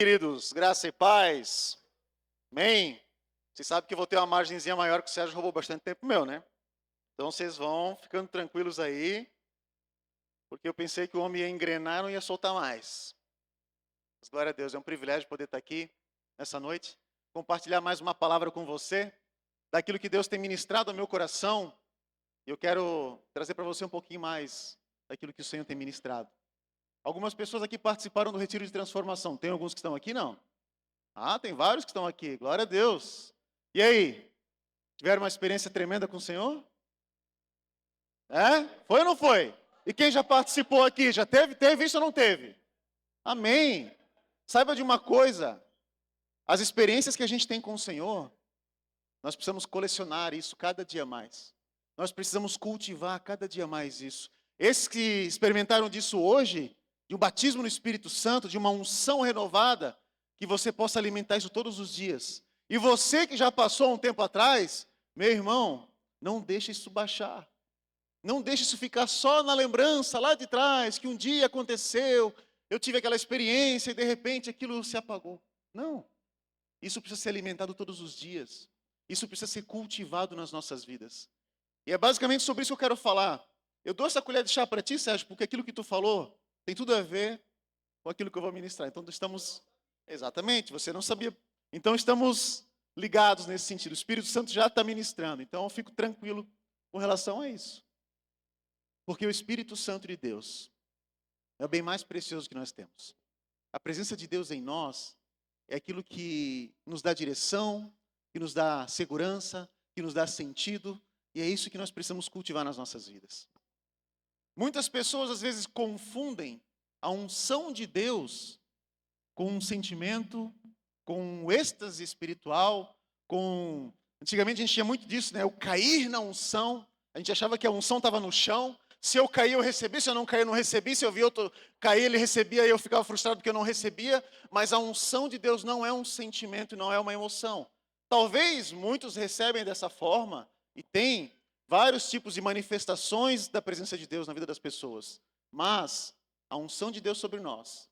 Queridos, graça e paz. Amém? Vocês sabem que eu vou ter uma margenzinha maior que o Sérgio roubou bastante tempo meu, né? Então vocês vão ficando tranquilos aí, porque eu pensei que o homem ia engrenar e não ia soltar mais. Mas glória a Deus, é um privilégio poder estar aqui nessa noite, compartilhar mais uma palavra com você, daquilo que Deus tem ministrado ao meu coração. E eu quero trazer para você um pouquinho mais daquilo que o Senhor tem ministrado. Algumas pessoas aqui participaram do retiro de transformação. Tem alguns que estão aqui, não? Ah, tem vários que estão aqui, glória a Deus. E aí, tiveram uma experiência tremenda com o Senhor? É? Foi ou não foi? E quem já participou aqui, já teve? Teve isso ou não teve? Amém. Saiba de uma coisa, as experiências que a gente tem com o Senhor, nós precisamos colecionar isso cada dia mais. Nós precisamos cultivar cada dia mais isso. Esses que experimentaram disso hoje, de um batismo no Espírito Santo, de uma unção renovada, que você possa alimentar isso todos os dias. E você que já passou um tempo atrás, meu irmão, não deixe isso baixar. Não deixe isso ficar só na lembrança lá de trás, que um dia aconteceu, eu tive aquela experiência e de repente aquilo se apagou. Não. Isso precisa ser alimentado todos os dias. Isso precisa ser cultivado nas nossas vidas. E é basicamente sobre isso que eu quero falar. Eu dou essa colher de chá para ti, Sérgio, porque aquilo que tu falou tem tudo a ver com aquilo que eu vou ministrar. Então estamos... Exatamente, você não sabia. Então estamos ligados nesse sentido. O Espírito Santo já está ministrando. Então eu fico tranquilo com relação a isso. Porque o Espírito Santo de Deus é o bem mais precioso que nós temos. A presença de Deus em nós é aquilo que nos dá direção, que nos dá segurança, que nos dá sentido, e é isso que nós precisamos cultivar nas nossas vidas. Muitas pessoas às vezes confundem a unção de Deus com um sentimento, com um êxtase espiritual, com... Antigamente a gente tinha muito disso, né? O cair na unção, a gente achava que a unção estava no chão, se eu cair eu recebi, se eu não cair eu não recebi, se eu vi outro cair ele recebia e eu ficava frustrado porque eu não recebia, mas a unção de Deus não é um sentimento, não é uma emoção. Talvez muitos recebem dessa forma e tem vários tipos de manifestações da presença de Deus na vida das pessoas, mas a unção de Deus sobre nós,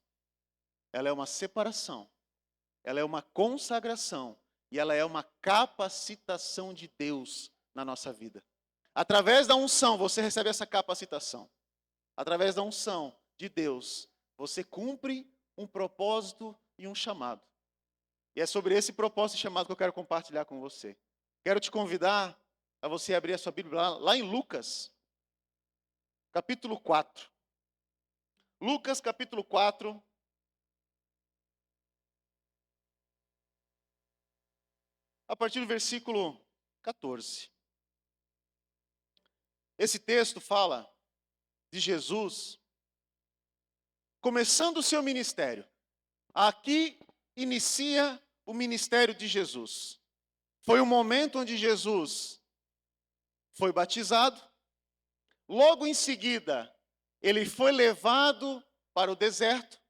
ela é uma separação, ela é uma consagração e ela é uma capacitação de Deus na nossa vida. Através da unção, você recebe essa capacitação. Através da unção de Deus, você cumpre um propósito e um chamado. E é sobre esse propósito e chamado que eu quero compartilhar com você. Quero te convidar a você abrir a sua Bíblia lá em Lucas, capítulo 4. Lucas, capítulo 4. A partir do versículo 14. Esse texto fala de Jesus começando o seu ministério. Aqui inicia o ministério de Jesus. Foi um momento onde Jesus foi batizado. Logo em seguida, ele foi levado para o deserto.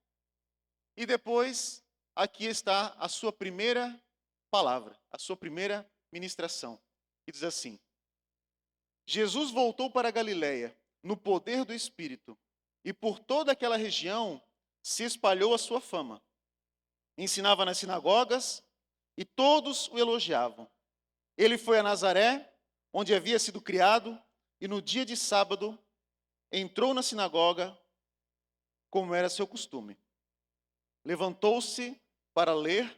E depois, aqui está a sua primeira palavra, a sua primeira ministração. E diz assim: Jesus voltou para a Galileia, no poder do Espírito, e por toda aquela região se espalhou a sua fama. Ensinava nas sinagogas e todos o elogiavam. Ele foi a Nazaré, onde havia sido criado, e no dia de sábado entrou na sinagoga, como era seu costume. Levantou-se para ler,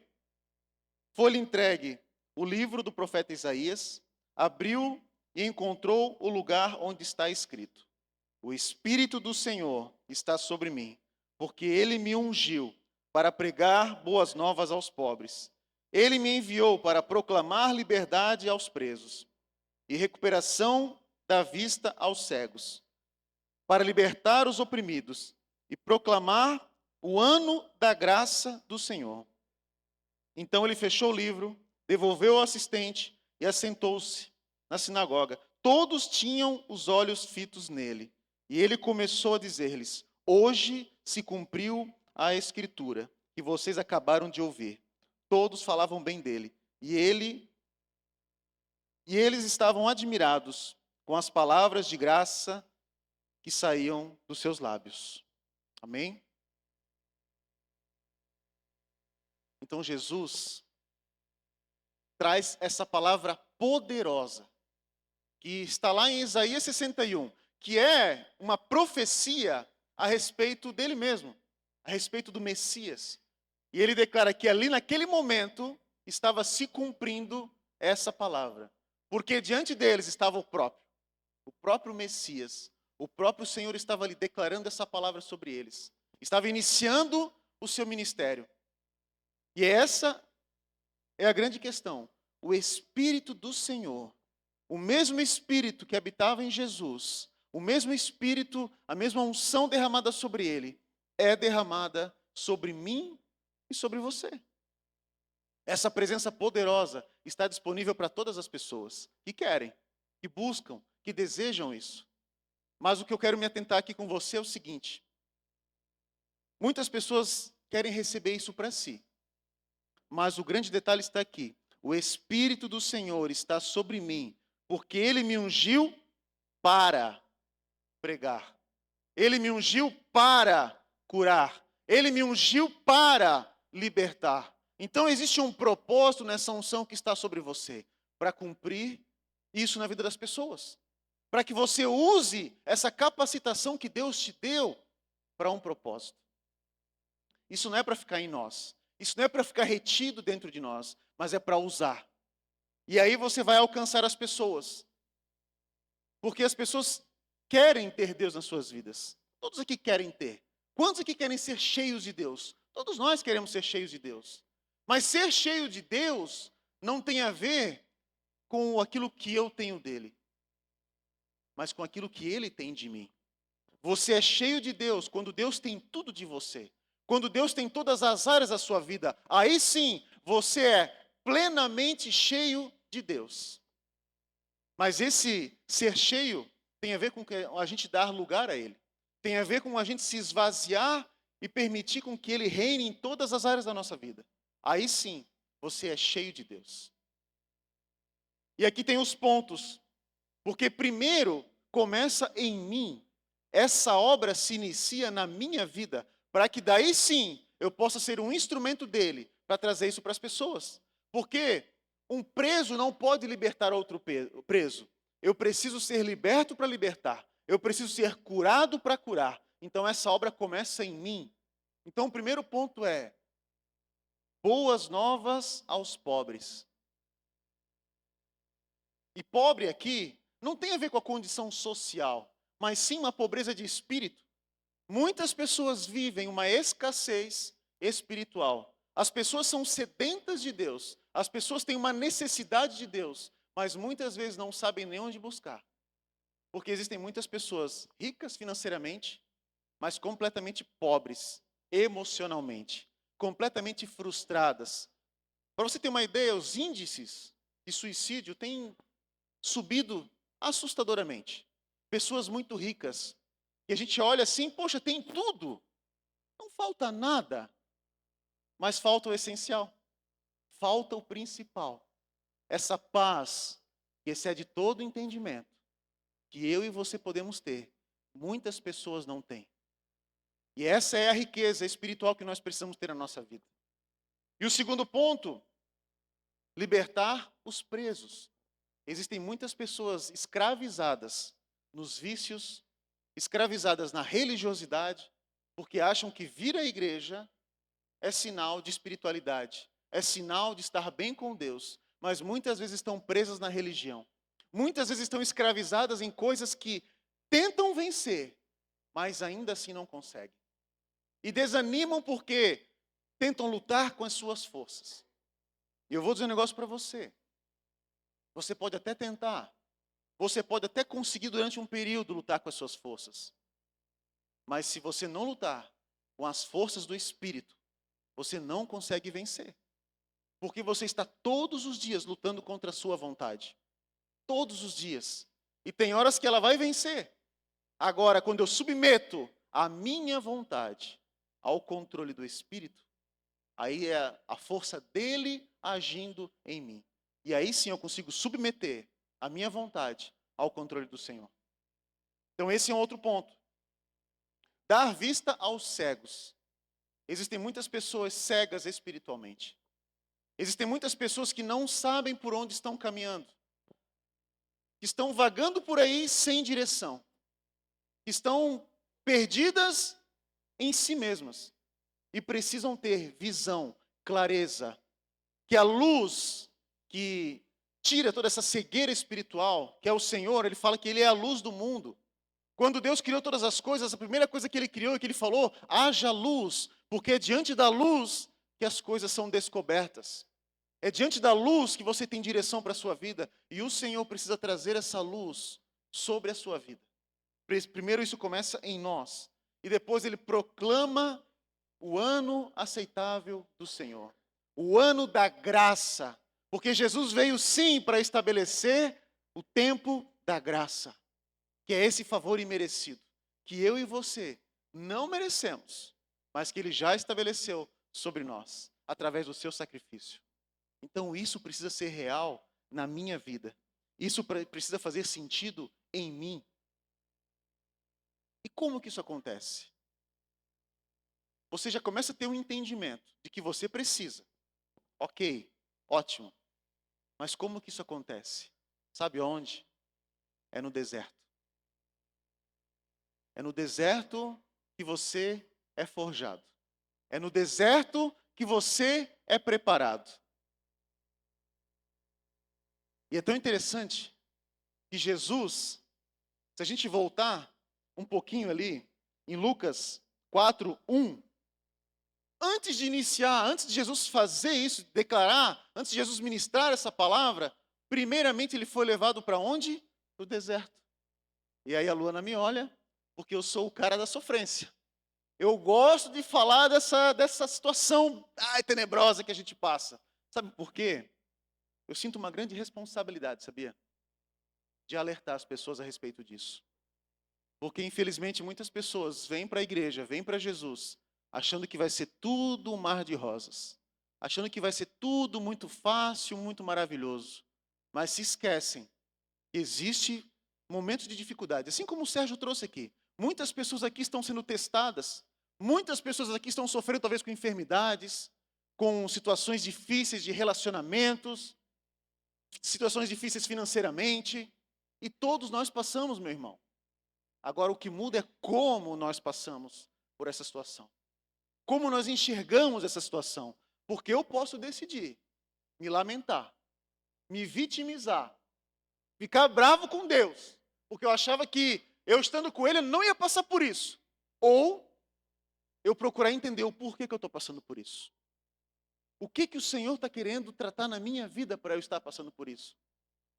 foi-lhe entregue o livro do profeta Isaías, abriu e encontrou o lugar onde está escrito: O Espírito do Senhor está sobre mim, porque ele me ungiu para pregar boas novas aos pobres. Ele me enviou para proclamar liberdade aos presos e recuperação da vista aos cegos, para libertar os oprimidos e proclamar o ano da graça do Senhor. Então ele fechou o livro, devolveu ao assistente e assentou-se na sinagoga. Todos tinham os olhos fitos nele. E ele começou a dizer-lhes: Hoje se cumpriu a escritura que vocês acabaram de ouvir. Todos falavam bem dele. E eles estavam admirados com as palavras de graça que saíam dos seus lábios. Amém? Então Jesus traz essa palavra poderosa, que está lá em Isaías 61, que é uma profecia a respeito dele mesmo, a respeito do Messias. E ele declara que ali naquele momento estava se cumprindo essa palavra. Porque diante deles estava o próprio Messias, o próprio Senhor estava ali declarando essa palavra sobre eles. Estava iniciando o seu ministério. E essa é a grande questão. O Espírito do Senhor, o mesmo Espírito que habitava em Jesus, o mesmo Espírito, a mesma unção derramada sobre ele, é derramada sobre mim e sobre você. Essa presença poderosa está disponível para todas as pessoas que querem, que buscam, que desejam isso. Mas o que eu quero me atentar aqui com você é o seguinte: muitas pessoas querem receber isso para si, mas o grande detalhe está aqui. O Espírito do Senhor está sobre mim, porque Ele me ungiu para pregar. Ele me ungiu para curar. Ele me ungiu para libertar. Então existe um propósito nessa unção que está sobre você, para cumprir isso na vida das pessoas. Para que você use essa capacitação que Deus te deu para um propósito. Isso não é para ficar em nós. Isso não é para ficar retido dentro de nós, mas é para usar. E aí você vai alcançar as pessoas. Porque as pessoas querem ter Deus nas suas vidas. Todos aqui querem ter. Quantos aqui querem ser cheios de Deus? Todos nós queremos ser cheios de Deus. Mas ser cheio de Deus não tem a ver com aquilo que eu tenho dele, mas com aquilo que ele tem de mim. Você é cheio de Deus quando Deus tem tudo de você. Quando Deus tem todas as áreas da sua vida, aí sim você é plenamente cheio de Deus. Mas esse ser cheio tem a ver com a gente dar lugar a Ele. Tem a ver com a gente se esvaziar e permitir com que Ele reine em todas as áreas da nossa vida. Aí sim, você é cheio de Deus. E aqui tem os pontos. Porque primeiro começa em mim. Essa obra se inicia na minha vida, para que daí sim eu possa ser um instrumento dele para trazer isso para as pessoas. Porque um preso não pode libertar outro preso. Eu preciso ser liberto para libertar. Eu preciso ser curado para curar. Então essa obra começa em mim. Então o primeiro ponto é: boas novas aos pobres. E pobre aqui não tem a ver com a condição social, mas sim uma pobreza de espírito. Muitas pessoas vivem uma escassez espiritual. As pessoas são sedentas de Deus. As pessoas têm uma necessidade de Deus, mas muitas vezes não sabem nem onde buscar. Porque existem muitas pessoas ricas financeiramente, mas completamente pobres emocionalmente, completamente frustradas. Para você ter uma ideia, os índices de suicídio têm subido assustadoramente. Pessoas muito ricas, e a gente olha assim, poxa, tem tudo, não falta nada, mas falta o essencial, falta o principal, essa paz que excede todo entendimento, que eu e você podemos ter, muitas pessoas não têm. E essa é a riqueza espiritual que nós precisamos ter na nossa vida. E o segundo ponto, libertar os presos. Existem muitas pessoas escravizadas nos vícios, escravizadas na religiosidade, porque acham que vir à igreja é sinal de espiritualidade, é sinal de estar bem com Deus, mas muitas vezes estão presas na religião. Muitas vezes estão escravizadas em coisas que tentam vencer, mas ainda assim não conseguem. E desanimam porque tentam lutar com as suas forças. E eu vou dizer um negócio para você. Você pode até tentar. Você pode até conseguir durante um período lutar com as suas forças. Mas se você não lutar com as forças do Espírito, você não consegue vencer. Porque você está todos os dias lutando contra a sua vontade. Todos os dias. E tem horas que ela vai vencer. Agora, quando eu submeto a minha vontade ao controle do Espírito, aí é a força dele agindo em mim. E aí sim eu consigo submeter a minha vontade ao controle do Senhor. Então esse é um outro ponto. Dar vista aos cegos. Existem muitas pessoas cegas espiritualmente. Existem muitas pessoas que não sabem por onde estão caminhando. Que estão vagando por aí sem direção. Que estão perdidas em si mesmas. E precisam ter visão, clareza. Que a luz que tira toda essa cegueira espiritual, que é o Senhor, ele fala que ele é a luz do mundo. Quando Deus criou todas as coisas, a primeira coisa que ele criou é que ele falou, haja luz, porque é diante da luz que as coisas são descobertas. É diante da luz que você tem direção para a sua vida, e o Senhor precisa trazer essa luz sobre a sua vida. Primeiro isso começa em nós, e depois ele proclama o ano aceitável do Senhor, o ano da graça, porque Jesus veio sim para estabelecer o tempo da graça, que é esse favor imerecido, que eu e você não merecemos, mas que ele já estabeleceu sobre nós, através do seu sacrifício. Então isso precisa ser real na minha vida. Isso precisa fazer sentido em mim. E como que isso acontece? Você já começa a ter um entendimento de que você precisa. Ok, ótimo. Mas como que isso acontece? Sabe onde? É no deserto. É no deserto que você é forjado. É no deserto que você é preparado. E é tão interessante que Jesus, se a gente voltar um pouquinho ali, em Lucas 4:1, antes de iniciar, antes de Jesus fazer isso, declarar, antes de Jesus ministrar essa palavra, primeiramente ele foi levado para onde? Para o deserto. E aí a Luana me olha, porque eu sou o cara da sofrência. Eu gosto de falar dessa situação tenebrosa que a gente passa. Sabe por quê? Eu sinto uma grande responsabilidade, sabia? De alertar as pessoas a respeito disso. Porque, infelizmente, muitas pessoas vêm para a igreja, vêm para Jesus, achando que vai ser tudo um mar de rosas. Achando que vai ser tudo muito fácil, muito maravilhoso. Mas se esquecem que existe momentos de dificuldade. Assim como o Sérgio trouxe aqui. Muitas pessoas aqui estão sendo testadas. Muitas pessoas aqui estão sofrendo talvez com enfermidades, com situações difíceis de relacionamentos, situações difíceis financeiramente. E todos nós passamos, meu irmão. Agora, o que muda é como nós passamos por essa situação. Como nós enxergamos essa situação. Porque eu posso decidir me lamentar, me vitimizar, ficar bravo com Deus, porque eu achava que eu estando com Ele eu não ia passar por isso. Ou eu procurar entender o porquê que eu estou passando por isso. O que o Senhor está querendo tratar na minha vida para eu estar passando por isso?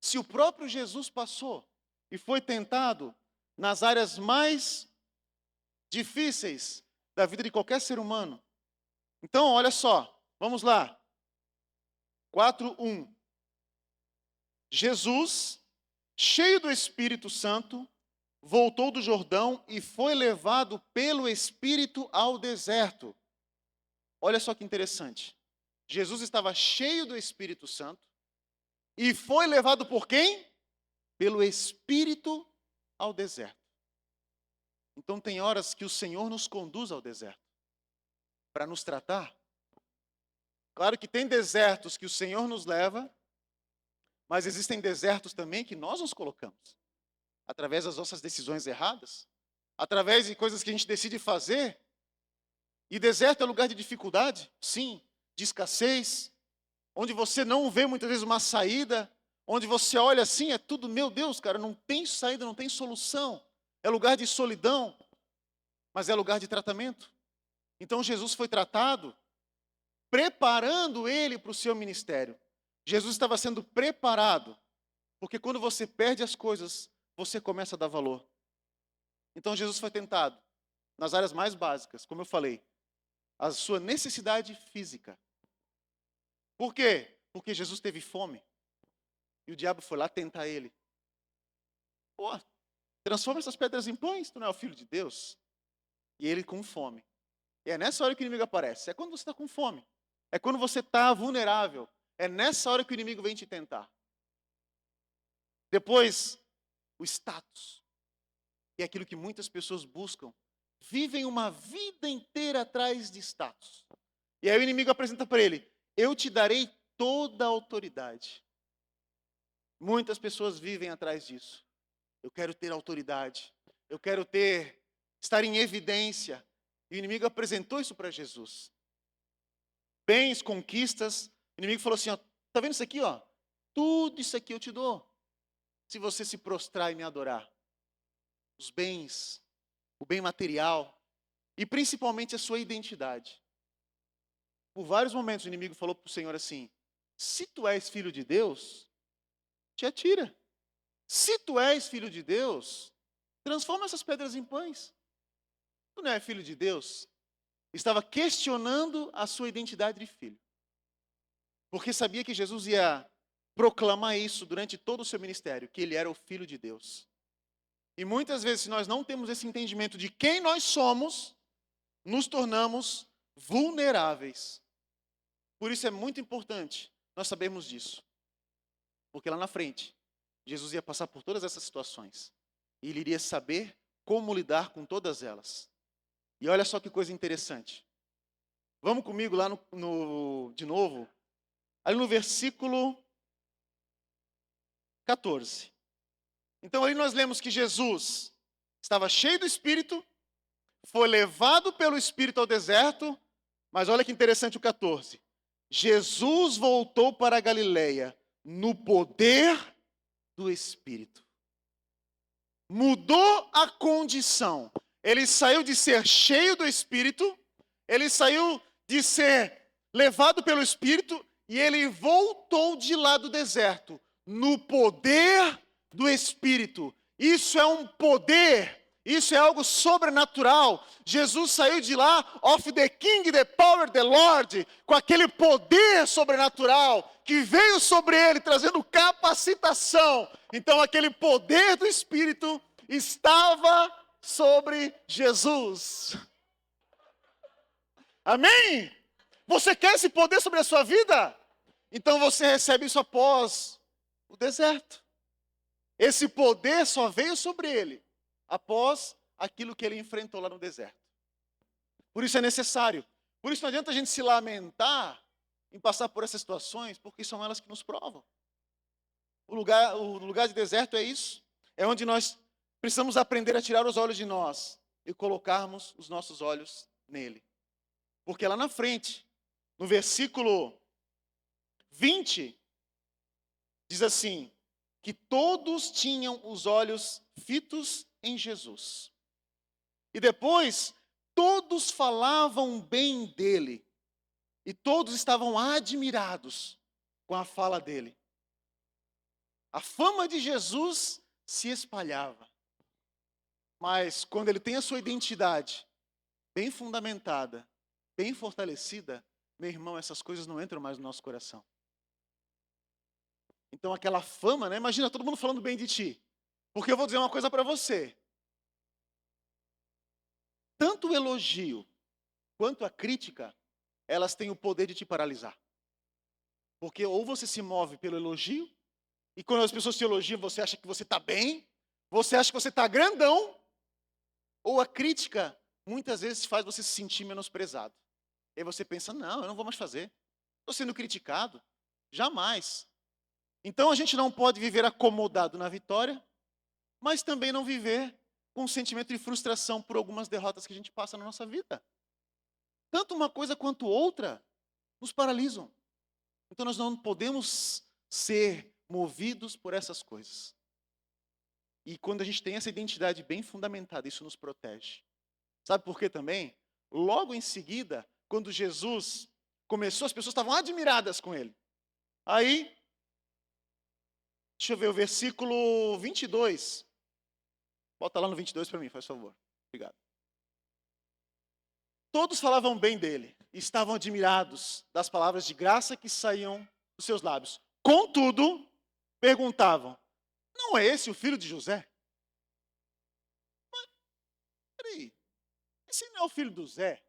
Se o próprio Jesus passou e foi tentado nas áreas mais difíceis da vida de qualquer ser humano. Então, olha só, vamos lá. 4:1. Jesus, cheio do Espírito Santo, voltou do Jordão e foi levado pelo Espírito ao deserto. Olha só que interessante. Jesus estava cheio do Espírito Santo e foi levado por quem? Pelo Espírito ao deserto. Então tem horas que o Senhor nos conduz ao deserto para nos tratar. Claro que tem desertos que o Senhor nos leva, mas existem desertos também que nós nos colocamos. Através das nossas decisões erradas, através de coisas que a gente decide fazer. E deserto é lugar de dificuldade, sim, de escassez, onde você não vê muitas vezes uma saída, onde você olha assim, é tudo, meu Deus, cara, não tem saída, não tem solução. É lugar de solidão, mas é lugar de tratamento. Então Jesus foi tratado, preparando ele para o seu ministério. Jesus estava sendo preparado, porque quando você perde as coisas, você começa a dar valor. Então Jesus foi tentado nas áreas mais básicas, como eu falei, a sua necessidade física. Por quê? Porque Jesus teve fome. E o diabo foi lá tentar ele. Pô, transforma essas pedras em pães, tu não é o filho de Deus? E ele com fome. E é nessa hora que o inimigo aparece. É quando você está com fome. É quando você está vulnerável. É nessa hora que o inimigo vem te tentar. Depois, o status. Que é aquilo que muitas pessoas buscam vivem uma vida inteira atrás de status. E aí o inimigo apresenta para ele: eu te darei toda a autoridade. Muitas pessoas vivem atrás disso. Eu quero ter autoridade. Eu quero estar em evidência. E o inimigo apresentou isso para Jesus. Bens, conquistas. O inimigo falou assim, ó, tá vendo isso aqui, ó? Tudo isso aqui eu te dou. Se você se prostrar e me adorar. Os bens, o bem material e principalmente a sua identidade. Por vários momentos o inimigo falou para o Senhor assim: se tu és filho de Deus, te atira. Se tu és filho de Deus, transforma essas pedras em pães. Tu não é filho de Deus? Estava questionando a sua identidade de filho. Porque sabia que Jesus ia proclamar isso durante todo o seu ministério, que ele era o filho de Deus. E muitas vezes, se nós não temos esse entendimento de quem nós somos, nos tornamos vulneráveis. Por isso é muito importante nós sabermos disso. Porque lá na frente, Jesus ia passar por todas essas situações. E ele iria saber como lidar com todas elas. E olha só que coisa interessante. Vamos comigo lá de novo, ali no versículo 14. Então ali nós lemos que Jesus estava cheio do Espírito, foi levado pelo Espírito ao deserto, mas olha que interessante o 14. Jesus voltou para a Galileia no poder do Espírito. Mudou a condição. Ele saiu de ser cheio do Espírito, ele saiu de ser levado pelo Espírito e ele voltou de lá do deserto no poder do Espírito. Isso é um poder. Isso é algo sobrenatural. Jesus saiu de lá, of the King, the power, the Lord, com aquele poder sobrenatural que veio sobre ele, trazendo capacitação. Então, aquele poder do Espírito estava sobre Jesus. Amém? Você quer esse poder sobre a sua vida? Então, você recebe isso após o deserto. Esse poder só veio sobre ele após aquilo que ele enfrentou lá no deserto. Por isso é necessário. Por isso não adianta a gente se lamentar em passar por essas situações, porque são elas que nos provam. O lugar de deserto é isso. É onde nós precisamos aprender a tirar os olhos de nós e colocarmos os nossos olhos nele. Porque lá na frente, no versículo 20, diz assim, que todos tinham os olhos fitos em Jesus. E depois, todos falavam bem dele. E todos estavam admirados com a fala dele. A fama de Jesus se espalhava. Mas quando ele tem a sua identidade bem fundamentada, bem fortalecida, meu irmão, essas coisas não entram mais no nosso coração. Então aquela fama, né? Imagina todo mundo falando bem de ti. Porque eu vou dizer uma coisa para você. Tanto o elogio quanto a crítica, elas têm o poder de te paralisar. Porque ou você se move pelo elogio, e quando as pessoas te elogiam, você acha que você está bem, você acha que você está grandão, ou a crítica, muitas vezes, faz você se sentir menosprezado. E aí você pensa, não, eu não vou mais fazer. Estou sendo criticado. Jamais. Então a gente não pode viver acomodado na vitória, mas também não viver com um sentimento de frustração por algumas derrotas que a gente passa na nossa vida. Tanto uma coisa quanto outra nos paralisam. Então nós não podemos ser movidos por essas coisas. E quando a gente tem essa identidade bem fundamentada, isso nos protege. Sabe por quê também? Logo em seguida, quando Jesus começou, as pessoas estavam admiradas com ele. Aí, deixa eu ver o versículo 22. Bota lá no 22 para mim, faz favor. Obrigado. Todos falavam bem dele e estavam admirados das palavras de graça que saíam dos seus lábios. Contudo, perguntavam, não é esse o filho de José? Mas, peraí, esse não é o filho do Zé?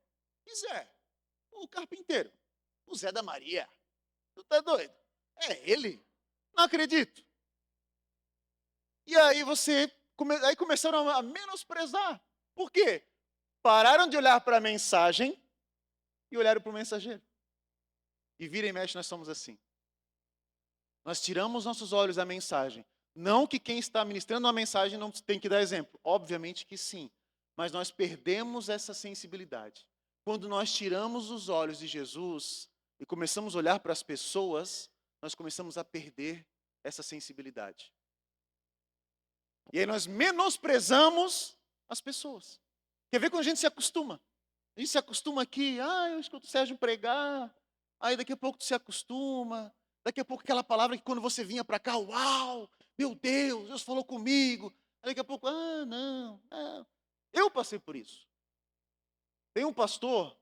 Que Zé? O carpinteiro. O Zé da Maria. Tu tá doido? É ele? Não acredito. E aí aí começaram a menosprezar. Por quê? pararam de olhar para a mensagem e olharam para o mensageiro. E vira e mexe, nós somos assim. Nós tiramos nossos olhos da mensagem. Não que quem está ministrando a mensagem não tem que dar exemplo. Obviamente que sim. Mas nós perdemos essa sensibilidade. Quando nós tiramos os olhos de Jesus e começamos a olhar para as pessoas, nós começamos a perder essa sensibilidade. E aí nós menosprezamos as pessoas. Quer ver quando a gente se acostuma? A gente se acostuma aqui, eu escuto o Sérgio pregar, aí daqui a pouco tu se acostuma, daqui a pouco aquela palavra que quando você vinha para cá, uau, meu Deus falou comigo. Aí daqui a pouco, não. Eu passei por isso. Tem um pastor,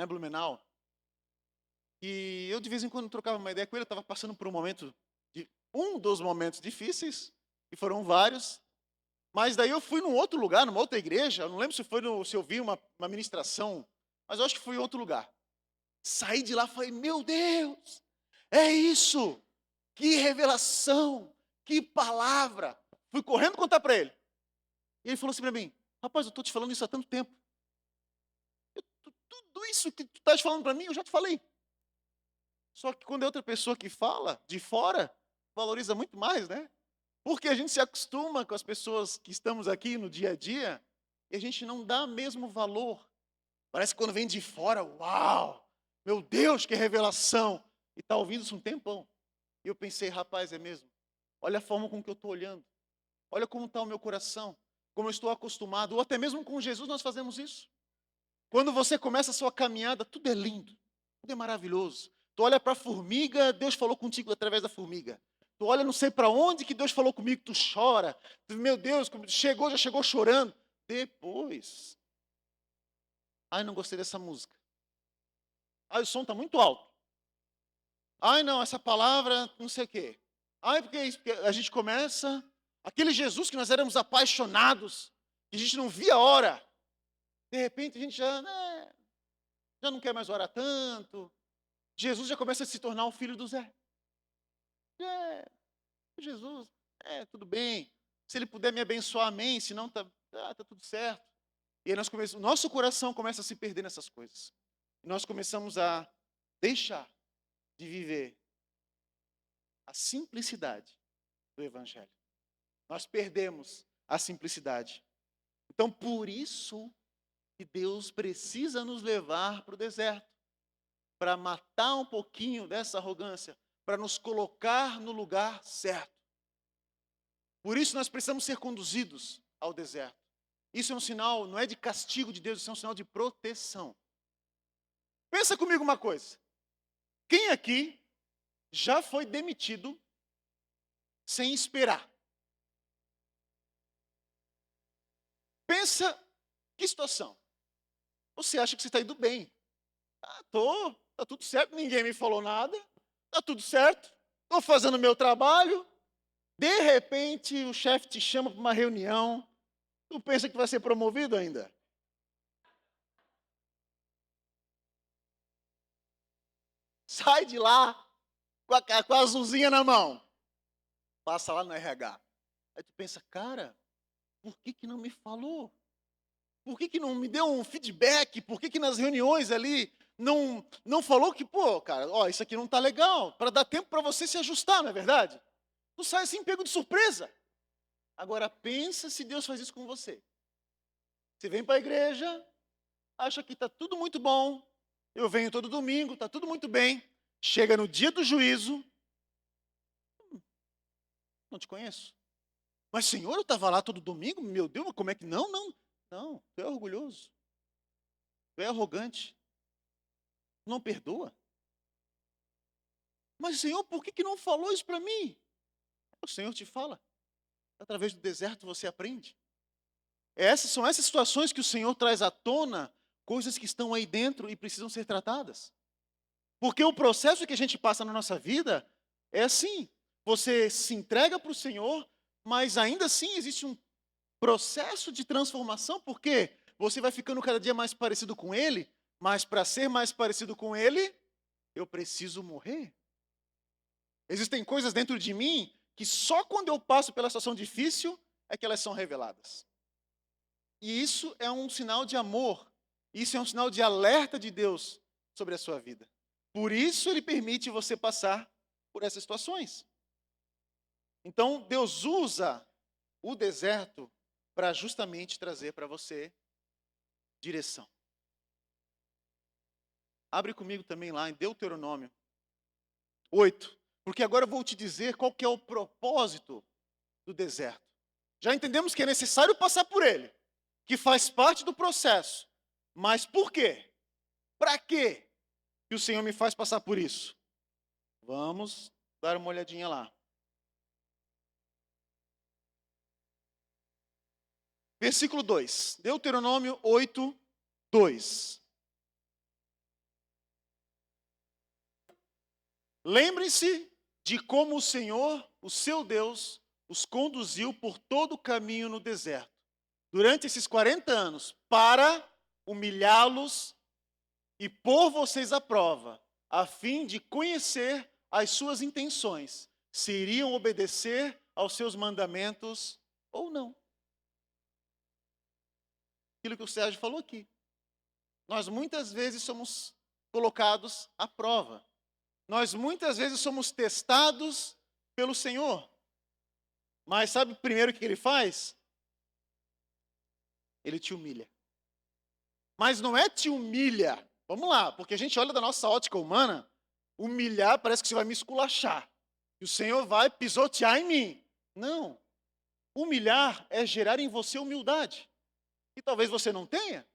Blumenau, e eu de vez em quando trocava uma ideia com ele, eu estava passando por um dos momentos difíceis, e foram vários, mas daí eu fui num outro lugar, numa outra igreja, eu não lembro se eu vi uma ministração, mas eu acho que fui em outro lugar. Saí de lá e falei, meu Deus, é isso, que revelação, que palavra. Fui correndo contar para ele. E ele falou assim para mim, rapaz, eu estou te falando isso há tanto tempo. Tudo isso que tu estás falando para mim, eu já te falei. Só que quando é outra pessoa que fala, de fora, valoriza muito mais, né? Porque a gente se acostuma com as pessoas que estamos aqui no dia a dia e a gente não dá mesmo valor. Parece que quando vem de fora, uau, meu Deus, que revelação. E está ouvindo isso um tempão. E eu pensei, rapaz, é mesmo. Olha a forma com que eu estou olhando. Olha como está o meu coração. Como eu estou acostumado. Ou até mesmo com Jesus nós fazemos isso. Quando você começa a sua caminhada, tudo é lindo. Tudo é maravilhoso. Tu olha para a formiga, Deus falou contigo através da formiga. Tu olha não sei para onde que Deus falou comigo, tu chora. Meu Deus, já chegou chorando. Depois, não gostei dessa música. O som está muito alto. Não, essa palavra, não sei o quê. Porque a gente começa, aquele Jesus que nós éramos apaixonados, que a gente não via a hora. De repente a gente já não quer mais orar tanto. Jesus já começa a se tornar o filho do Zé. Jesus, tudo bem. Se ele puder me abençoar, amém. Se não, tá tudo certo. E aí o nosso coração começa a se perder nessas coisas. E nós começamos a deixar de viver a simplicidade do Evangelho. Nós perdemos a simplicidade. Então, por isso que Deus precisa nos levar para o deserto, para matar um pouquinho dessa arrogância, para nos colocar no lugar certo. Por isso nós precisamos ser conduzidos ao deserto. Isso é um sinal, não é de castigo de Deus, isso é um sinal de proteção. Pensa comigo uma coisa. Quem aqui já foi demitido sem esperar? Pensa, que situação. Você acha que você está indo bem? Tá tudo certo, ninguém me falou nada, tá tudo certo, estou fazendo o meu trabalho. De repente, o chefe te chama para uma reunião, tu pensa que vai ser promovido ainda? Sai de lá com a azulzinha na mão. Passa lá no RH. Aí tu pensa, cara, por que não me falou? Por que não me deu um feedback? Por que nas reuniões ali não falou que, cara, isso aqui não está legal, para dar tempo para você se ajustar, não é verdade? Tu sai assim, pego de surpresa. Agora, pensa se Deus faz isso com você. Você vem para a igreja, acha que está tudo muito bom, eu venho todo domingo, está tudo muito bem, chega no dia do juízo, não te conheço. Mas, Senhor, eu estava lá todo domingo, meu Deus, como é que não? Não, tu é orgulhoso, tu é arrogante, não perdoa. Mas, Senhor, por que não falou isso para mim? O Senhor te fala. Através do deserto você aprende. São essas situações que o Senhor traz à tona, coisas que estão aí dentro e precisam ser tratadas. Porque o processo que a gente passa na nossa vida é assim. Você se entrega para o Senhor, mas ainda assim existe um processo de transformação, porque você vai ficando cada dia mais parecido com Ele, mas para ser mais parecido com Ele, eu preciso morrer. Existem coisas dentro de mim que só quando eu passo pela situação difícil é que elas são reveladas. E isso é um sinal de amor. Isso é um sinal de alerta de Deus sobre a sua vida. Por isso ele permite você passar por essas situações. Então, Deus usa o deserto para justamente trazer para você direção. Abre comigo também lá em Deuteronômio 8. Porque agora eu vou te dizer qual que é o propósito do deserto. Já entendemos que é necessário passar por ele, que faz parte do processo. Mas por quê? Para quê que o Senhor me faz passar por isso? Vamos dar uma olhadinha lá. Versículo 2. Deuteronômio 8, 2. Lembrem-se de como o Senhor, o seu Deus, os conduziu por todo o caminho no deserto, durante esses 40 anos, para humilhá-los e pôr vocês à prova, a fim de conhecer as suas intenções, se iriam obedecer aos seus mandamentos ou não. Aquilo que o Sérgio falou aqui. Nós muitas vezes somos colocados à prova. Nós muitas vezes somos testados pelo Senhor. Mas sabe primeiro o que ele faz? Ele te humilha. Mas não é te humilha. Vamos lá, porque a gente olha da nossa ótica humana, humilhar parece que você vai me esculachar. E o Senhor vai pisotear em mim. Não. Humilhar é gerar em você humildade. E talvez você não tenha.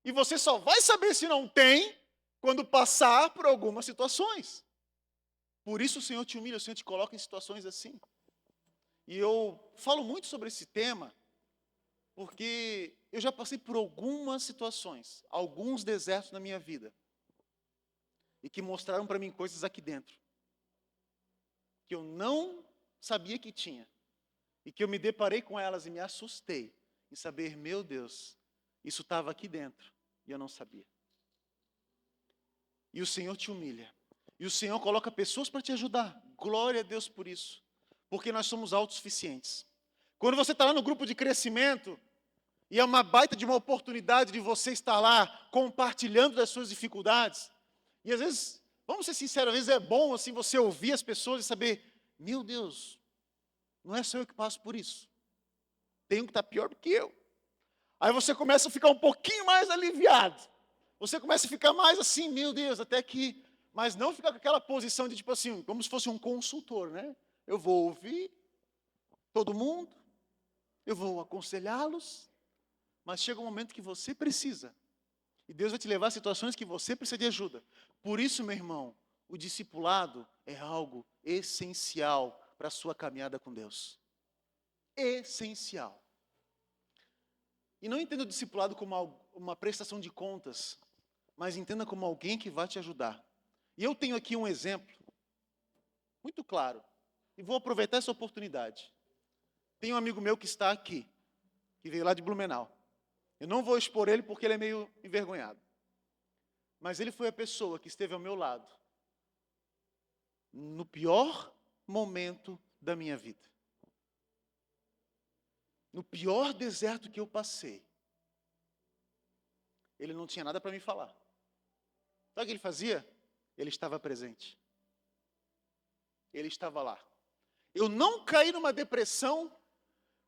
E você só vai saber se não tem quando passar por algumas situações. Por isso o Senhor te humilha, o Senhor te coloca em situações assim. E eu falo muito sobre esse tema, porque eu já passei por algumas situações, alguns desertos na minha vida, e que mostraram para mim coisas aqui dentro, que eu não sabia que tinha, e que eu me deparei com elas e me assustei, em saber, meu Deus, isso estava aqui dentro, e eu não sabia. E o Senhor te humilha. E o Senhor coloca pessoas para te ajudar. Glória a Deus por isso. Porque nós somos autossuficientes. Quando você está lá no grupo de crescimento, e é uma baita de uma oportunidade de você estar lá compartilhando das suas dificuldades. E às vezes, vamos ser sinceros, às vezes é bom assim você ouvir as pessoas e saber, meu Deus, não é só eu que passo por isso. Tem um que está pior do que eu. Aí você começa a ficar um pouquinho mais aliviado. Você começa a ficar mais assim, meu Deus, até que... Mas não ficar com aquela posição de tipo assim, como se fosse um consultor, né? Eu vou ouvir todo mundo, eu vou aconselhá-los, mas chega um momento que você precisa. E Deus vai te levar a situações que você precisa de ajuda. Por isso, meu irmão, o discipulado é algo essencial para a sua caminhada com Deus. Essencial. E não entenda o discipulado como uma prestação de contas, mas entenda como alguém que vai te ajudar. E eu tenho aqui um exemplo muito claro, e vou aproveitar essa oportunidade. Tem um amigo meu que está aqui, que veio lá de Blumenau. Eu não vou expor ele porque ele é meio envergonhado. Mas ele foi a pessoa que esteve ao meu lado no pior momento da minha vida. No pior deserto que eu passei. Ele não tinha nada para me falar. Sabe o que ele fazia? Ele estava presente. Ele estava lá. Eu não caí numa depressão,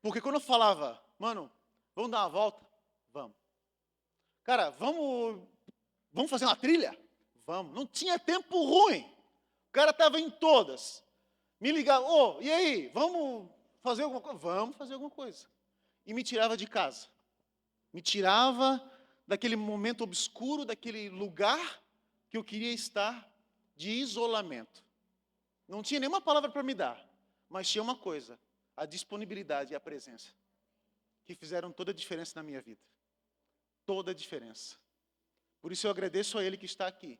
porque quando eu falava, mano, vamos dar uma volta? Vamos. Cara, vamos fazer uma trilha? Vamos. Não tinha tempo ruim. O cara estava em todas. Me ligava, e aí, vamos fazer alguma coisa? Vamos fazer alguma coisa. E me tirava de casa. Me tirava daquele momento obscuro, daquele lugar que eu queria estar de isolamento. Não tinha nenhuma palavra para me dar, mas tinha uma coisa, a disponibilidade e a presença, que fizeram toda a diferença na minha vida. Toda a diferença. Por isso eu agradeço a ele que está aqui,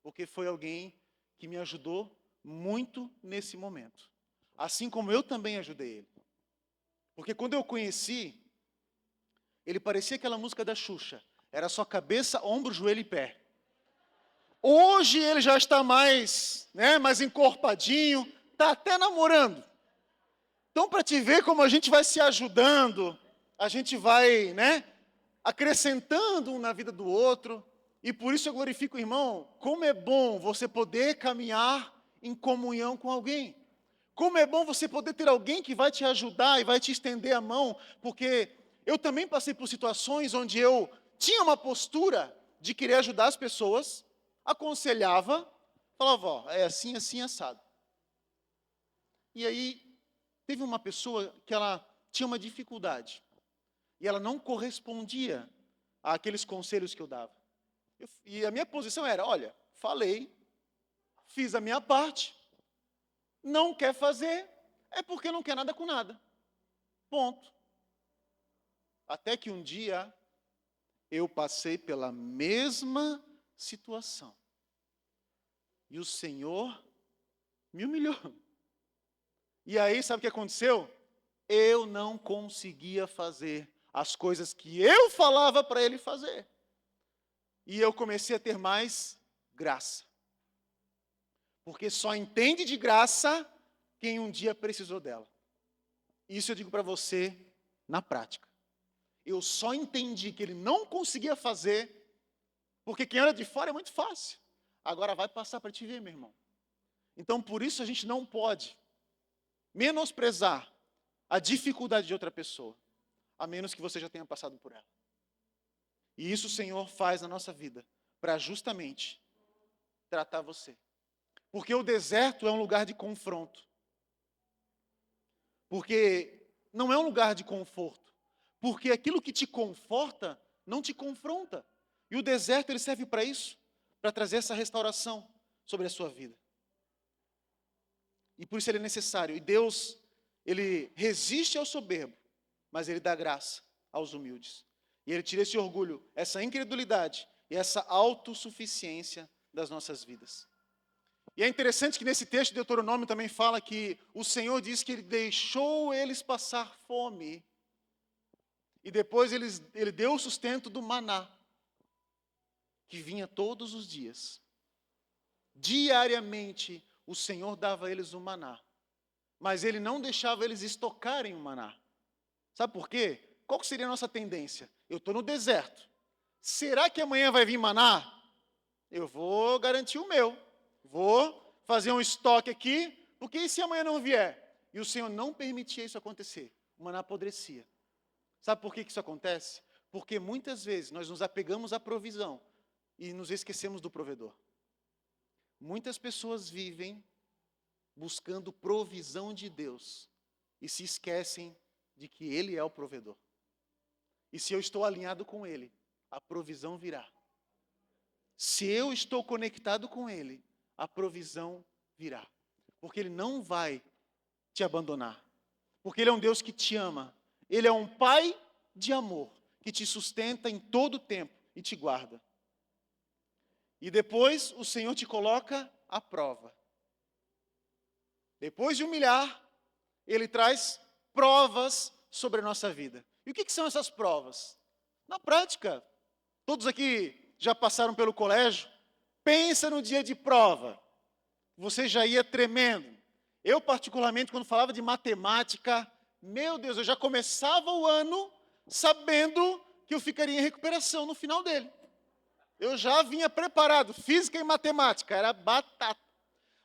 porque foi alguém que me ajudou muito nesse momento. Assim como eu também ajudei ele. Porque quando eu conheci, ele parecia aquela música da Xuxa. Era só cabeça, ombro, joelho e pé. Hoje ele já está mais encorpadinho, está até namorando. Então, para te ver como a gente vai se ajudando, a gente vai, acrescentando um na vida do outro. E por isso eu glorifico, irmão, como é bom você poder caminhar em comunhão com alguém. Como é bom você poder ter alguém que vai te ajudar e vai te estender a mão, porque eu também passei por situações onde eu tinha uma postura de querer ajudar as pessoas, aconselhava, falava, ó, é assim, assim, assado. E aí, teve uma pessoa que ela tinha uma dificuldade, e ela não correspondia àqueles conselhos que eu dava. E a minha posição era, olha, falei, fiz a minha parte, não quer fazer, é porque não quer nada com nada. Ponto. Até que um dia, eu passei pela mesma situação. E o Senhor me humilhou. E aí, sabe o que aconteceu? Eu não conseguia fazer as coisas que eu falava para ele fazer. E eu comecei a ter mais graça. Porque só entende de graça quem um dia precisou dela. Isso eu digo para você na prática. Eu só entendi que ele não conseguia fazer, porque quem olha de fora é muito fácil. Agora vai passar para te ver, meu irmão. Então, por isso a gente não pode menosprezar a dificuldade de outra pessoa, a menos que você já tenha passado por ela. E isso o Senhor faz na nossa vida, para justamente tratar você. Porque o deserto é um lugar de confronto. Porque não é um lugar de conforto. Porque aquilo que te conforta, não te confronta. E o deserto, ele serve para isso, para trazer essa restauração sobre a sua vida. E por isso ele é necessário. E Deus, ele resiste ao soberbo, mas ele dá graça aos humildes. E ele tira esse orgulho, essa incredulidade e essa autossuficiência das nossas vidas. E é interessante que nesse texto de Deuteronômio também fala que o Senhor diz que ele deixou eles passar fome. E depois ele deu o sustento do maná, que vinha todos os dias. Diariamente, o Senhor dava a eles o maná. Mas ele não deixava eles estocarem o maná. Sabe por quê? Qual que seria a nossa tendência? Eu estou no deserto. Será que amanhã vai vir maná? Eu vou garantir o meu. Vou fazer um estoque aqui, porque e se amanhã não vier? E o Senhor não permitia isso acontecer. O maná apodrecia. Sabe por que isso acontece? Porque muitas vezes nós nos apegamos à provisão e nos esquecemos do provedor. Muitas pessoas vivem buscando provisão de Deus e se esquecem de que Ele é o provedor. E se eu estou alinhado com Ele, a provisão virá. Se eu estou conectado com Ele, a provisão virá. Porque Ele não vai te abandonar. Porque Ele é um Deus que te ama. Ele é um Pai de amor, que te sustenta em todo o tempo e te guarda. E depois o Senhor te coloca à prova. Depois de humilhar, Ele traz provas sobre a nossa vida. E o que são essas provas? Na prática, todos aqui já passaram pelo colégio, pensa no dia de prova. Você já ia tremendo. Eu, particularmente, quando falava de matemática, meu Deus, eu já começava o ano sabendo que eu ficaria em recuperação no final dele. Eu já vinha preparado, física e matemática, era batata.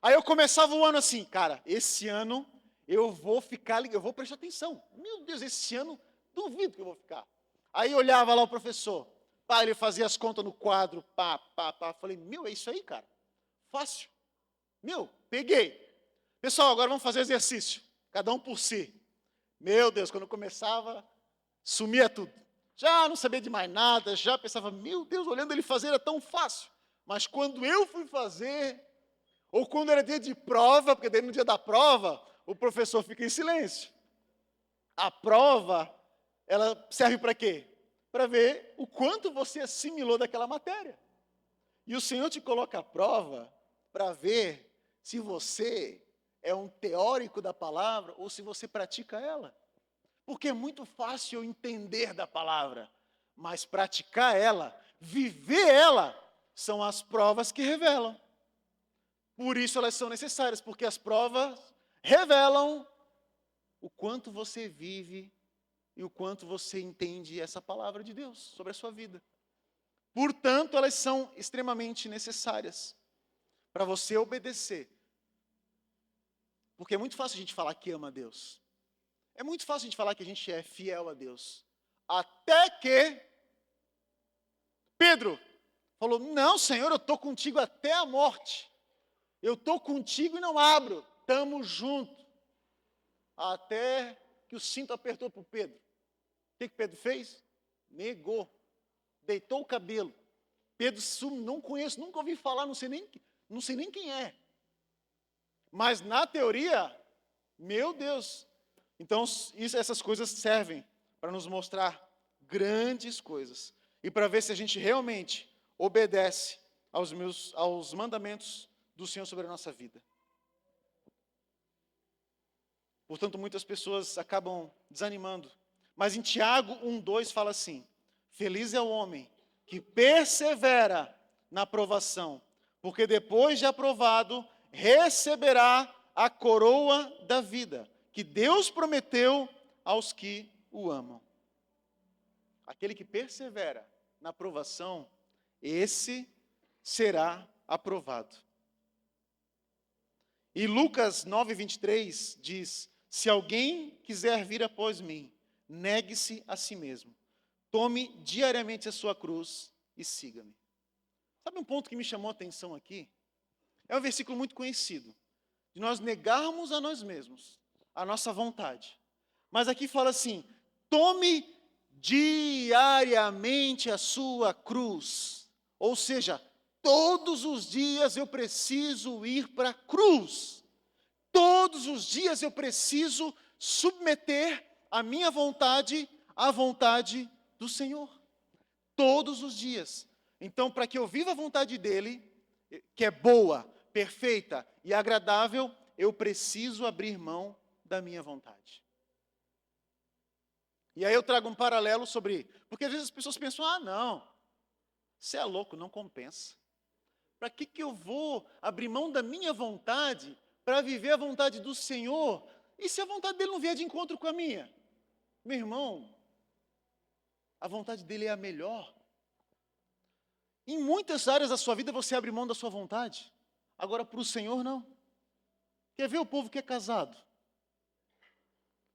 Aí eu começava o ano assim, cara, esse ano eu vou prestar atenção. Meu Deus, esse ano duvido que eu vou ficar. Aí olhava lá o professor, pá, ele fazia as contas no quadro, pá. Falei, meu, é isso aí, cara, fácil. Meu, peguei. Pessoal, agora vamos fazer exercício, cada um por si. Meu Deus, quando eu começava, sumia tudo. Já não sabia de mais nada, já pensava, meu Deus, olhando ele fazer era tão fácil. Mas quando eu fui fazer, ou quando era dia de prova, porque daí no dia da prova, o professor fica em silêncio. A prova, ela serve para quê? Para ver o quanto você assimilou daquela matéria. E o Senhor te coloca à prova para ver se você é um teórico da palavra ou se você pratica ela. Porque é muito fácil entender da palavra, mas praticar ela, viver ela, são as provas que revelam. Por isso elas são necessárias, porque as provas revelam o quanto você vive e o quanto você entende essa palavra de Deus sobre a sua vida. Portanto, elas são extremamente necessárias para você obedecer. Porque é muito fácil a gente falar que ama a Deus. É muito fácil a gente falar que a gente é fiel a Deus. Até que Pedro falou, não, Senhor, eu estou contigo até a morte. Eu estou contigo e não abro. Estamos juntos. Até que o cinto apertou para o Pedro. O que Pedro fez? Negou. Deitou o cabelo. Pedro, não conheço, nunca ouvi falar, não sei nem quem é. Mas na teoria, meu Deus. Então, essas coisas servem para nos mostrar grandes coisas. E para ver se a gente realmente obedece aos mandamentos do Senhor sobre a nossa vida. Portanto, muitas pessoas acabam desanimando. Mas em Tiago 1:2 fala assim, feliz é o homem que persevera na provação, porque depois de aprovado, receberá a coroa da vida, que Deus prometeu aos que o amam. Aquele que persevera na provação, esse será aprovado. E Lucas 9:23 diz, se alguém quiser vir após mim, negue-se a si mesmo. Tome diariamente a sua cruz e siga-me. Sabe um ponto que me chamou a atenção aqui? É um versículo muito conhecido. De nós negarmos a nós mesmos, a nossa vontade. Mas aqui fala assim, tome diariamente a sua cruz. Ou seja, todos os dias eu preciso ir para a cruz. Todos os dias eu preciso submeter a minha vontade à vontade do Senhor. Todos os dias. Então, para que eu viva a vontade dEle, que é boa, perfeita e agradável, eu preciso abrir mão da minha vontade. E aí eu trago um paralelo sobre... Porque às vezes as pessoas pensam, não, você é louco, não compensa. Para que eu vou abrir mão da minha vontade para viver a vontade do Senhor? E se a vontade dEle não vier de encontro com a minha? Meu irmão, a vontade dEle é a melhor. Em muitas áreas da sua vida você abre mão da sua vontade. Agora para o Senhor não. Quer ver o povo que é casado?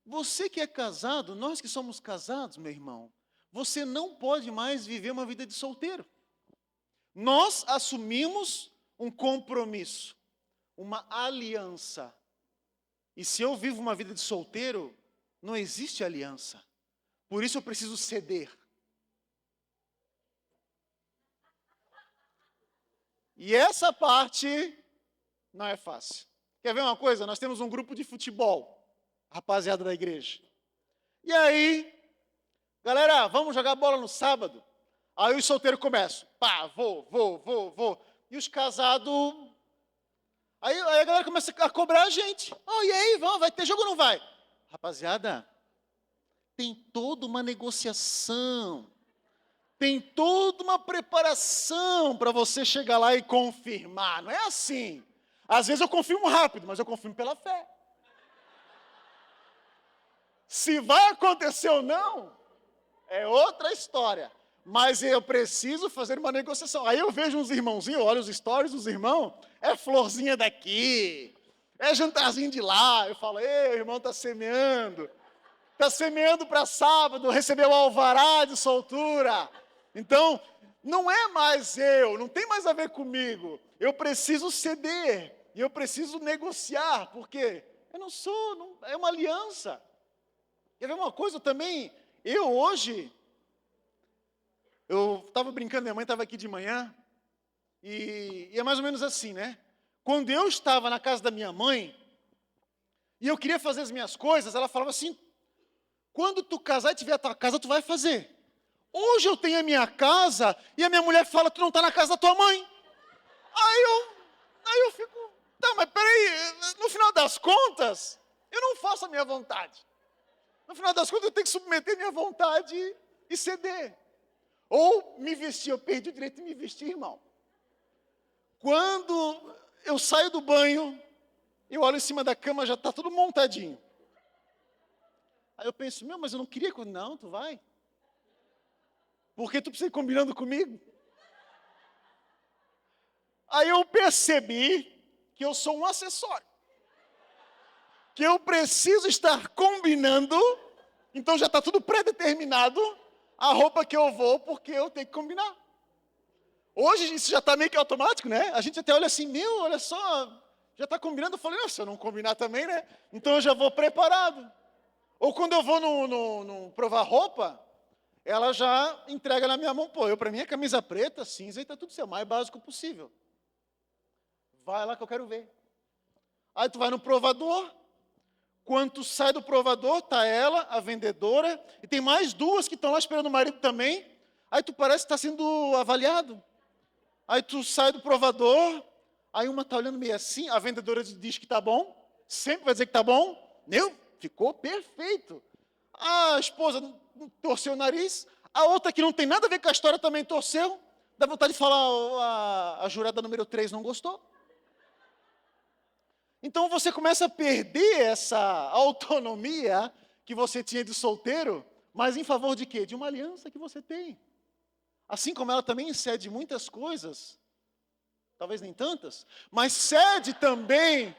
Você que é casado, nós que somos casados, meu irmão, você não pode mais viver uma vida de solteiro. Nós assumimos um compromisso, uma aliança. E se eu vivo uma vida de solteiro, não existe aliança. Por isso eu preciso ceder. E essa parte não é fácil. Quer ver uma coisa? Nós temos um grupo de futebol, rapaziada da igreja. E aí, galera, vamos jogar bola no sábado? Aí os solteiros começam, pá, vou. E os casados... Aí a galera começa a cobrar a gente. E aí, vai ter jogo ou não vai? Rapaziada, tem toda uma negociação. Tem toda uma preparação para você chegar lá e confirmar. Não é assim. Às vezes eu confirmo rápido, mas eu confirmo pela fé. Se vai acontecer ou não, é outra história. Mas eu preciso fazer uma negociação. Aí eu vejo uns irmãozinhos, olho os stories dos irmãos, é florzinha daqui, é jantarzinho de lá. Eu falo, ei, o irmão está semeando. Está semeando para sábado, recebeu o alvará de soltura. Então, não é mais não tem mais a ver comigo. Eu preciso ceder, e eu preciso negociar, porque eu não sou, é uma aliança. Quer ver uma coisa também? Eu estava brincando, minha mãe estava aqui de manhã, e é mais ou menos assim, né? Quando eu estava na casa da minha mãe, e eu queria fazer as minhas coisas, ela falava assim, quando tu casar e tiver a tua casa, tu vai fazer. Hoje eu tenho a minha casa, e a minha mulher fala, tu não está na casa da tua mãe. Aí eu fico, tá, mas peraí, no final das contas, eu não faço a minha vontade. No final das contas, eu tenho que submeter a minha vontade e ceder. Ou me vestir, eu perdi o direito de me vestir, irmão. Quando eu saio do banho, eu olho em cima da cama, já está tudo montadinho. Aí eu penso, mas eu não queria. Não, tu vai. Porque tu precisa ir combinando comigo. Aí eu percebi que eu sou um acessório. Que eu preciso estar combinando, então já está tudo pré-determinado, a roupa que eu vou, porque eu tenho que combinar. Hoje isso já está meio que automático, né? A gente até olha assim, olha só, já está combinando. Eu falei, se eu não combinar também, né? Então eu já vou preparado. Ou quando eu vou no provar roupa, ela já entrega na minha mão. Para mim, a camisa preta, cinza, e está tudo certo, o mais básico possível. Vai lá que eu quero ver. Aí tu vai no provador, quando tu sai do provador, tá ela, a vendedora, e tem mais duas que estão lá esperando o marido também. Aí tu parece que está sendo avaliado. Aí tu sai do provador, aí uma está olhando meio assim, a vendedora diz que está bom, sempre vai dizer que está bom. Ficou perfeito. A esposa torceu o nariz, a outra que não tem nada a ver com a história também torceu. Dá vontade de falar, a jurada número 3 não gostou. Então você começa a perder essa autonomia que você tinha de solteiro, mas em favor de quê? De uma aliança que você tem. Assim como ela também cede muitas coisas, talvez nem tantas, mas cede também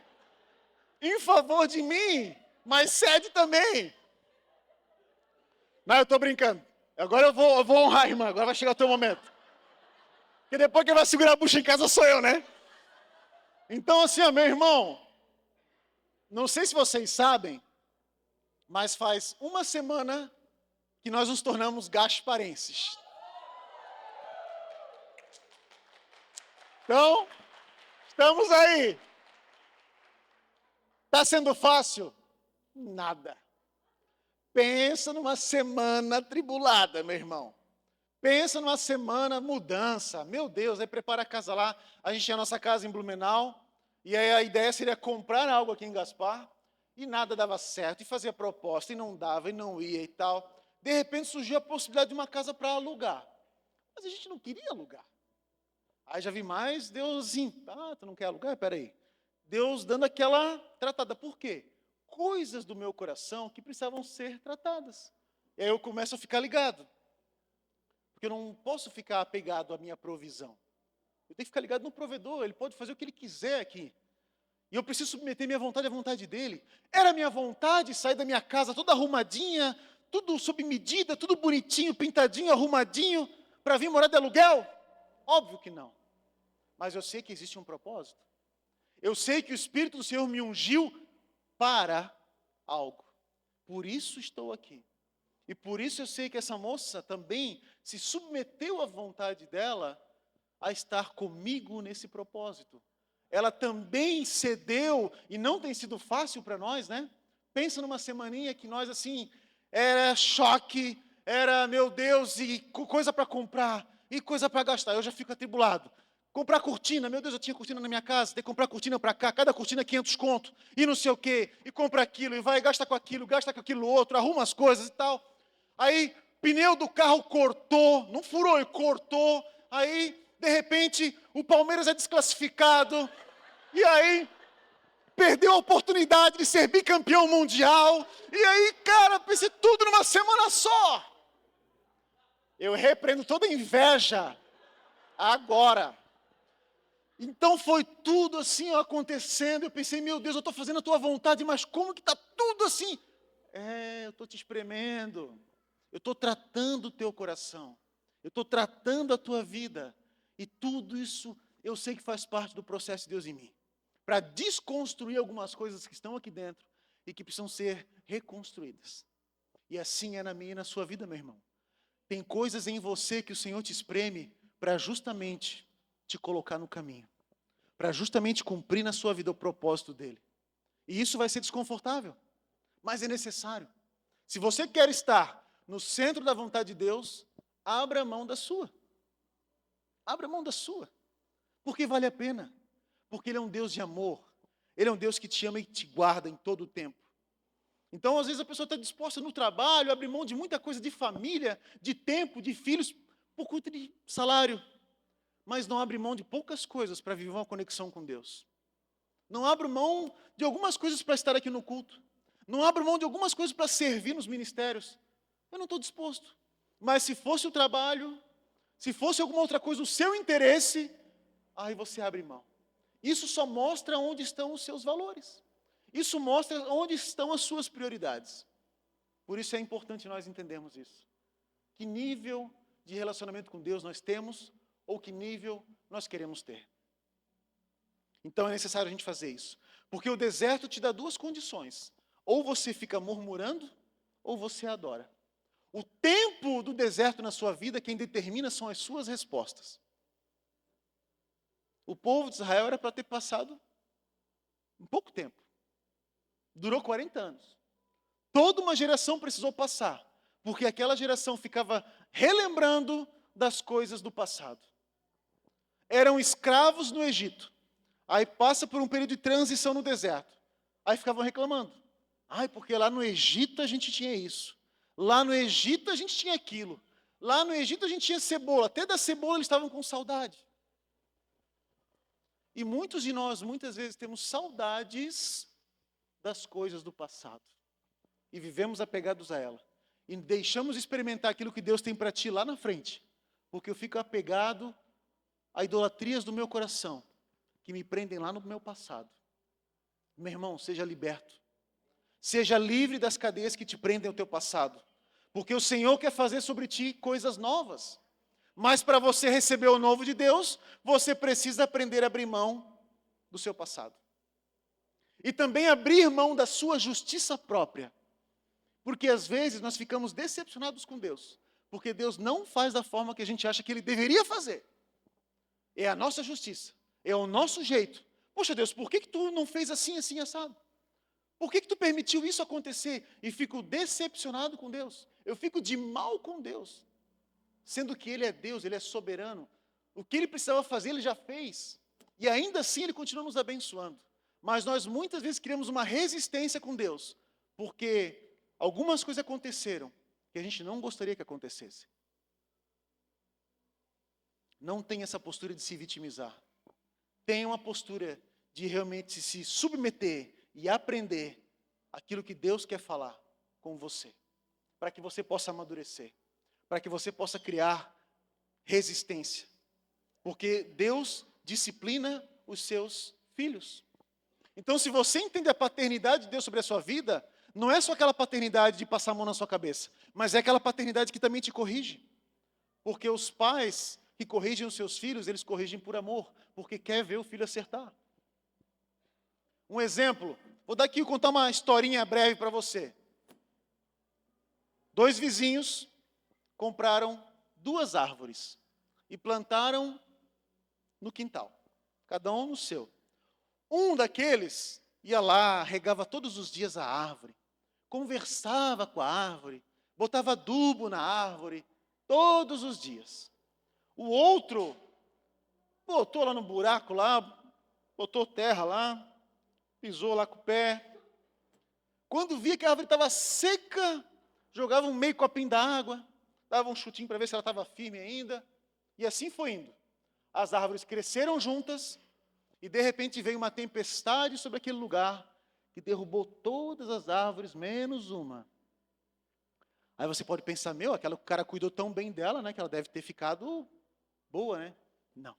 em favor de mim, mas cede também. Não, eu estou brincando. Agora eu vou honrar a irmã, agora vai chegar o teu momento. Porque depois quem vai segurar a bucha em casa sou eu, né? Então assim, meu irmão, não sei se vocês sabem, mas faz uma semana que nós nos tornamos gasparenses. Então, estamos aí. Está sendo fácil? Nada. Pensa numa semana tribulada, meu irmão. Pensa numa semana mudança. Meu Deus, aí prepara a casa lá. A gente tinha a nossa casa em Blumenau. E aí a ideia seria comprar algo aqui em Gaspar. E nada dava certo. E fazia proposta, e não dava, e não ia e tal. De repente surgiu a possibilidade de uma casa para alugar. Mas a gente não queria alugar. Aí já vi mais, Deus assim, tu não quer alugar? Peraí. Deus dando aquela tratada. Por quê? Coisas do meu coração que precisavam ser tratadas. E aí eu começo a ficar ligado. Porque eu não posso ficar apegado à minha provisão. Eu tenho que ficar ligado no provedor, ele pode fazer o que ele quiser aqui. E eu preciso submeter minha vontade à vontade dele. Era minha vontade sair da minha casa toda arrumadinha, tudo sob medida, tudo bonitinho, pintadinho, arrumadinho, para vir morar de aluguel? Óbvio que não. Mas eu sei que existe um propósito. Eu sei que o Espírito do Senhor me ungiu para algo. Por isso estou aqui. E por isso eu sei que essa moça também se submeteu à vontade dela a estar comigo nesse propósito. Ela também cedeu, e não tem sido fácil para nós, né? Pensa numa semaninha que nós, assim, era choque, era, meu Deus, e coisa para comprar, e coisa para gastar. Eu já fico atribulado. Comprar cortina, meu Deus, eu tinha cortina na minha casa, tem que comprar cortina para cá, cada cortina 500 conto, e não sei o quê, e compra aquilo, e vai, gasta com aquilo outro, arruma as coisas e tal. Aí, pneu do carro cortou, não furou, cortou, aí, de repente, o Palmeiras é desclassificado, e aí, perdeu a oportunidade de ser bicampeão mundial, e aí, cara, pensei tudo numa semana só. Eu repreendo toda inveja, agora. Então foi tudo assim acontecendo, eu pensei, meu Deus, eu estou fazendo a tua vontade, mas como que está tudo assim? Eu estou te espremendo, eu estou tratando o teu coração, eu estou tratando a tua vida, e tudo isso eu sei que faz parte do processo de Deus em mim, para desconstruir algumas coisas que estão aqui dentro, e que precisam ser reconstruídas. E assim é na minha e na sua vida, meu irmão. Tem coisas em você que o Senhor te espreme, para justamente te colocar no caminho, para justamente cumprir na sua vida o propósito dele. E isso vai ser desconfortável, mas é necessário. Se você quer estar no centro da vontade de Deus, abra mão da sua. Abra mão da sua. Porque vale a pena. Porque Ele é um Deus de amor. Ele é um Deus que te ama e te guarda em todo o tempo. Então, às vezes, a pessoa está disposta no trabalho, a abrir mão de muita coisa, de família, de tempo, de filhos, por conta de salário. Mas não abre mão de poucas coisas para viver uma conexão com Deus. Não abre mão de algumas coisas para estar aqui no culto. Não abro mão de algumas coisas para servir nos ministérios. Eu não estou disposto. Mas se fosse o trabalho, se fosse alguma outra coisa, o seu interesse, aí você abre mão. Isso só mostra onde estão os seus valores. Isso mostra onde estão as suas prioridades. Por isso é importante nós entendermos isso. Que nível de relacionamento com Deus nós temos, ou que nível nós queremos ter. Então é necessário a gente fazer isso. Porque o deserto te dá duas condições. Ou você fica murmurando, ou você adora. O tempo do deserto na sua vida, quem determina são as suas respostas. O povo de Israel era para ter passado um pouco tempo. Durou 40 anos. Toda uma geração precisou passar, porque aquela geração ficava relembrando das coisas do passado. Eram escravos no Egito. Aí passa por um período de transição no deserto. Aí ficavam reclamando. Ai, porque lá no Egito a gente tinha isso. Lá no Egito a gente tinha aquilo. Lá no Egito a gente tinha cebola. Até da cebola eles estavam com saudade. E muitos de nós, muitas vezes, temos saudades das coisas do passado. E vivemos apegados a ela. E deixamos de experimentar aquilo que Deus tem para ti lá na frente. Porque eu fico apegado a idolatrias do meu coração, que me prendem lá no meu passado. Meu irmão, seja liberto. Seja livre das cadeias que te prendem ao teu passado. Porque o Senhor quer fazer sobre ti coisas novas. Mas para você receber o novo de Deus, você precisa aprender a abrir mão do seu passado. E também abrir mão da sua justiça própria. Porque às vezes nós ficamos decepcionados com Deus. Porque Deus não faz da forma que a gente acha que Ele deveria fazer. É a nossa justiça. É o nosso jeito. Poxa Deus, por que tu não fez assim, assim, assado? Por que tu permitiu isso acontecer? E fico decepcionado com Deus. Eu fico de mal com Deus. Sendo que Ele é Deus, Ele é soberano. O que Ele precisava fazer, Ele já fez. E ainda assim Ele continua nos abençoando. Mas nós muitas vezes criamos uma resistência com Deus. Porque algumas coisas aconteceram que a gente não gostaria que acontecesse. Não tenha essa postura de se vitimizar. Tenha uma postura de realmente se submeter e aprender aquilo que Deus quer falar com você. Para que você possa amadurecer. Para que você possa criar resistência. Porque Deus disciplina os seus filhos. Então, se você entende a paternidade de Deus sobre a sua vida, não é só aquela paternidade de passar a mão na sua cabeça, mas é aquela paternidade que também te corrige. Porque os pais que corrigem os seus filhos, eles corrigem por amor, porque quer ver o filho acertar. Um exemplo, vou daqui contar uma historinha breve para você. 2 vizinhos compraram 2 árvores e plantaram no quintal, cada um no seu. Um daqueles ia lá, regava todos os dias a árvore, conversava com a árvore, botava adubo na árvore, todos os dias. O outro botou lá no buraco lá, botou terra lá, pisou lá com o pé. Quando via que a árvore estava seca, jogava um meio copinho d'água, dava um chutinho para ver se ela estava firme ainda. E assim foi indo. As árvores cresceram juntas e de repente veio uma tempestade sobre aquele lugar que derrubou todas as árvores, menos uma. Aí você pode pensar, aquele cara cuidou tão bem dela, né, que ela deve ter ficado boa, né? Não.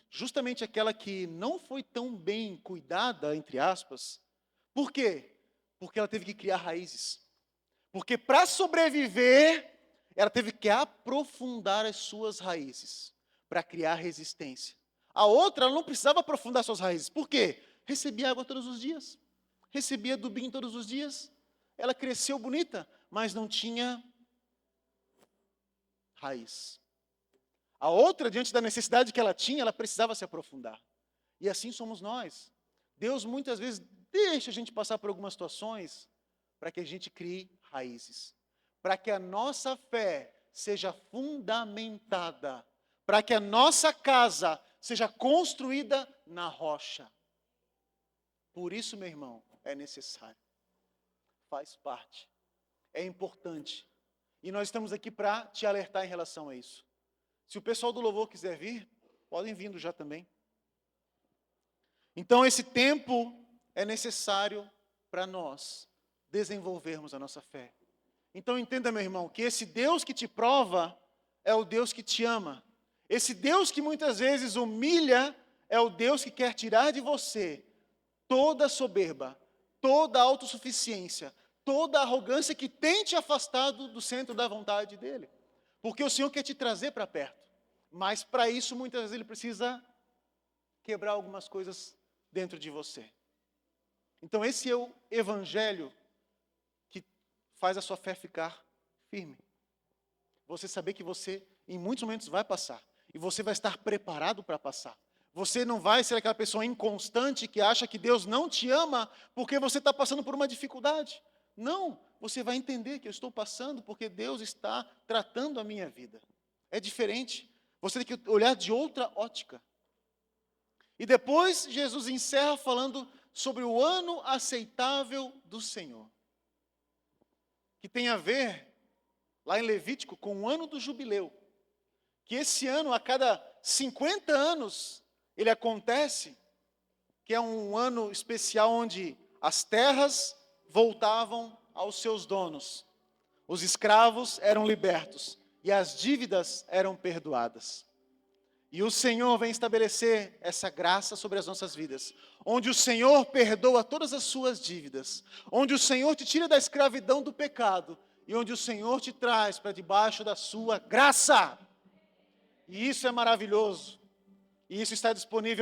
Justamente aquela que não foi tão bem cuidada, entre aspas. Por quê? Porque ela teve que criar raízes. Porque para sobreviver, ela teve que aprofundar as suas raízes para criar resistência. A outra, ela não precisava aprofundar suas raízes. Por quê? Recebia água todos os dias. Recebia adubinho todos os dias. Ela cresceu bonita, mas não tinha raiz. A outra, diante da necessidade que ela tinha, ela precisava se aprofundar. E assim somos nós. Deus muitas vezes deixa a gente passar por algumas situações para que a gente crie raízes. Para que a nossa fé seja fundamentada. Para que a nossa casa seja construída na rocha. Por isso, meu irmão, é necessário. Faz parte. É importante. E nós estamos aqui para te alertar em relação a isso. Se o pessoal do louvor quiser vir, podem vindo já também. Então esse tempo é necessário para nós desenvolvermos a nossa fé. Então entenda, meu irmão, que esse Deus que te prova é o Deus que te ama. Esse Deus que muitas vezes humilha é o Deus que quer tirar de você toda a soberba, toda a autossuficiência, toda a arrogância que tem te afastado do centro da vontade dele. Porque o Senhor quer te trazer para perto. Mas para isso, muitas vezes, ele precisa quebrar algumas coisas dentro de você. Então esse é o evangelho que faz a sua fé ficar firme. Você saber que você, em muitos momentos, vai passar. E você vai estar preparado para passar. Você não vai ser aquela pessoa inconstante que acha que Deus não te ama porque você está passando por uma dificuldade. Não, você vai entender que eu estou passando porque Deus está tratando a minha vida. É diferente. Você tem que olhar de outra ótica. E depois Jesus encerra falando sobre o ano aceitável do Senhor. Que tem a ver, lá em Levítico, com o ano do jubileu. Que esse ano, a cada 50 anos, ele acontece, que é um ano especial onde as terras voltavam aos seus donos. Os escravos eram libertos e as dívidas eram perdoadas. E o Senhor vem estabelecer essa graça sobre as nossas vidas, onde o Senhor perdoa todas as suas dívidas, onde o Senhor te tira da escravidão do pecado e onde o Senhor te traz para debaixo da sua graça. E isso é maravilhoso. E isso está disponível